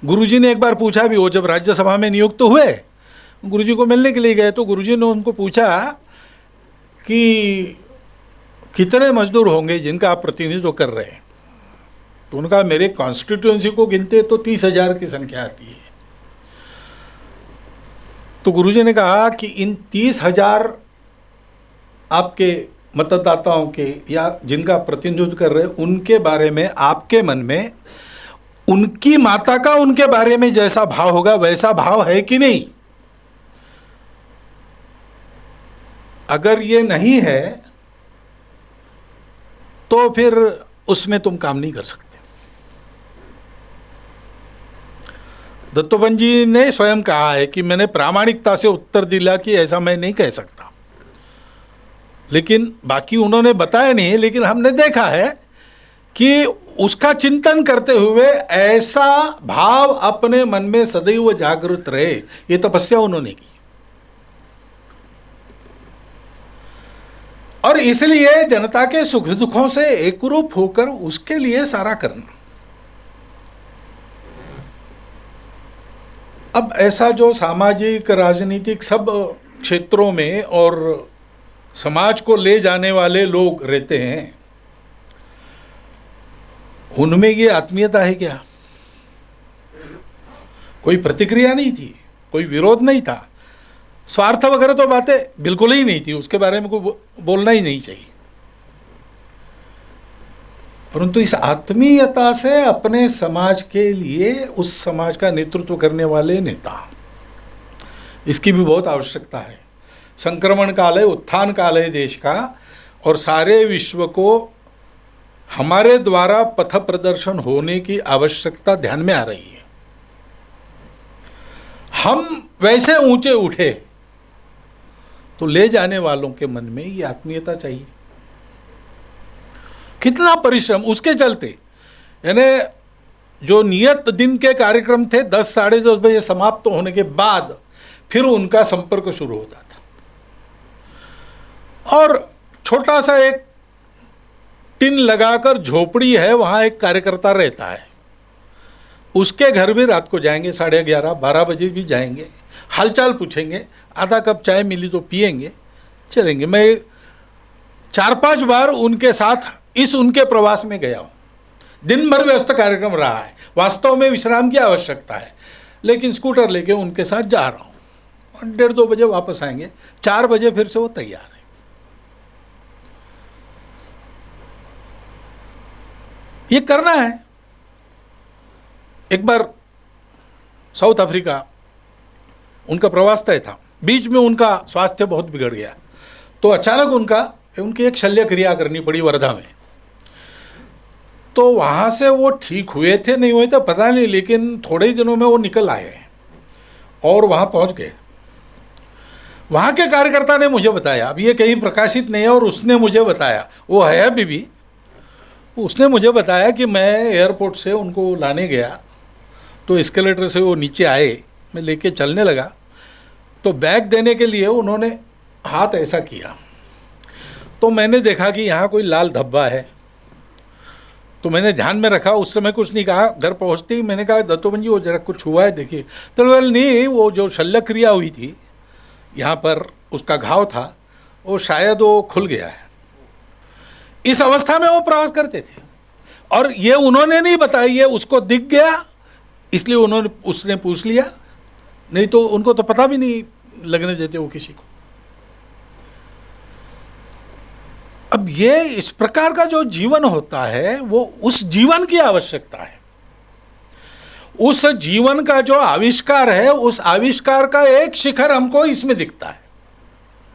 गुरुजी ने एक बार पूछा भी, वो जब राज्यसभा में नियुक्त तो हुए, गुरुजी को मिलने के लिए गए तो गुरुजी ने उनको पूछा कि कितने मजदूर होंगे जिनका आप प्रतिनिधित्व कर रहे हैं। तो उनका मेरे कॉन्स्टिट्यूएंसी को गिनते तो 30,000 की संख्या आती है। तो गुरुजी ने कहा कि इन 30,000 आपके मतदाताओं के या जिनका प्रतिनिधित्व कर रहे हैं, उनके बारे में आपके मन में उनकी माता का उनके बारे में जैसा भाव होगा वैसा भाव है कि नहीं? अगर ये नहीं है तो फिर उसमें तुम काम नहीं कर सकते। दत्तोपंत जी ने स्वयं कहा है कि मैंने प्रामाणिकता से उत्तर दिया कि ऐसा मैं नहीं कह सकता, लेकिन बाकी उन्होंने बताया नहीं, लेकिन हमने देखा है कि उसका चिंतन करते हुए ऐसा भाव अपने मन में सदैव जागृत रहे, ये तपस्या उन्होंने की। और इसलिए जनता के सुख दुखों से एकरूप होकर उसके लिए सारा करना। अब ऐसा जो सामाजिक राजनीतिक सब क्षेत्रों में और समाज को ले जाने वाले लोग रहते हैं, उनमें ये आत्मीयता है क्या? कोई प्रतिक्रिया नहीं थी, कोई विरोध नहीं था, स्वार्थ वगैरह तो बातें बिल्कुल ही नहीं थी, उसके बारे में कोई बोलना ही नहीं चाहिए। परंतु इस आत्मीयता से अपने समाज के लिए उस समाज का नेतृत्व करने वाले नेता, इसकी भी बहुत आवश्यकता है। संक्रमण काल है, उत्थान काल है देश का, और सारे विश्व को हमारे द्वारा पथ प्रदर्शन होने की आवश्यकता ध्यान में आ रही है। हम वैसे ऊंचे उठे तो ले जाने वालों के मन में ये आत्मीयता चाहिए। कितना परिश्रम उसके चलते, यानी जो नियत दिन के कार्यक्रम थे 10 साढ़े 10 बजे समाप्त होने के बाद फिर उनका संपर्क शुरू होता था। और छोटा सा एक टिन लगाकर झोपड़ी है, वहां एक कार्यकर्ता रहता है, उसके घर भी रात को जाएंगे, 11:30 12 बजे भी जाएंगे, हालचाल पूछेंगे, आधा कप चाय मिली तो पिएंगे, चलेंगे। मैं 4-5 बार उनके साथ इस उनके प्रवास में गया हूँ। दिन भर व्यस्त कार्यक्रम रहा है, वास्तव में विश्राम की आवश्यकता है, लेकिन स्कूटर लेके उनके साथ जा रहा हूँ। 1:30-2 बजे वापस आएंगे, 4 बजे फिर से वो तैयार है। ये करना है। एक बार साउथ अफ्रीका उनका प्रवास तय था, बीच में उनका स्वास्थ्य बहुत बिगड़ गया, तो अचानक उनकी एक शल्य क्रिया करनी पड़ी वर्धा में। तो वहाँ से वो ठीक हुए थे नहीं हुए थे पता नहीं, लेकिन थोड़े ही दिनों में वो निकल आए और वहाँ पहुँच गए। वहाँ के कार्यकर्ता ने मुझे बताया, अब ये कहीं प्रकाशित नहीं है, और उसने मुझे बताया, वो है अभी भी, उसने मुझे बताया कि मैं एयरपोर्ट से उनको लाने गया तो एस्केलेटर से वो नीचे आए, मैं लेके चलने लगा तो बैग देने के लिए उन्होंने हाथ ऐसा किया, तो मैंने देखा कि यहाँ कोई लाल धब्बा है, तो मैंने ध्यान में रखा, उस समय कुछ नहीं कहा। घर पहुँचते ही मैंने कहा, दत्तोपंत जी वो जरा कुछ हुआ है देखिए। तो बोले नहीं, वो जो शल्य क्रिया हुई थी यहाँ पर, उसका घाव था, वो शायद वो खुल गया है। इस अवस्था में वो प्रवास करते थे, और ये उन्होंने नहीं बताया, ये उसको दिख गया इसलिए उसने पूछ लिया, नहीं तो उनको तो पता भी नहीं लगने देते वो किसी को। अब ये इस प्रकार का जो जीवन होता है वो उस जीवन की आवश्यकता है। उस जीवन का जो आविष्कार है, उस आविष्कार का एक शिखर हमको इसमें दिखता है।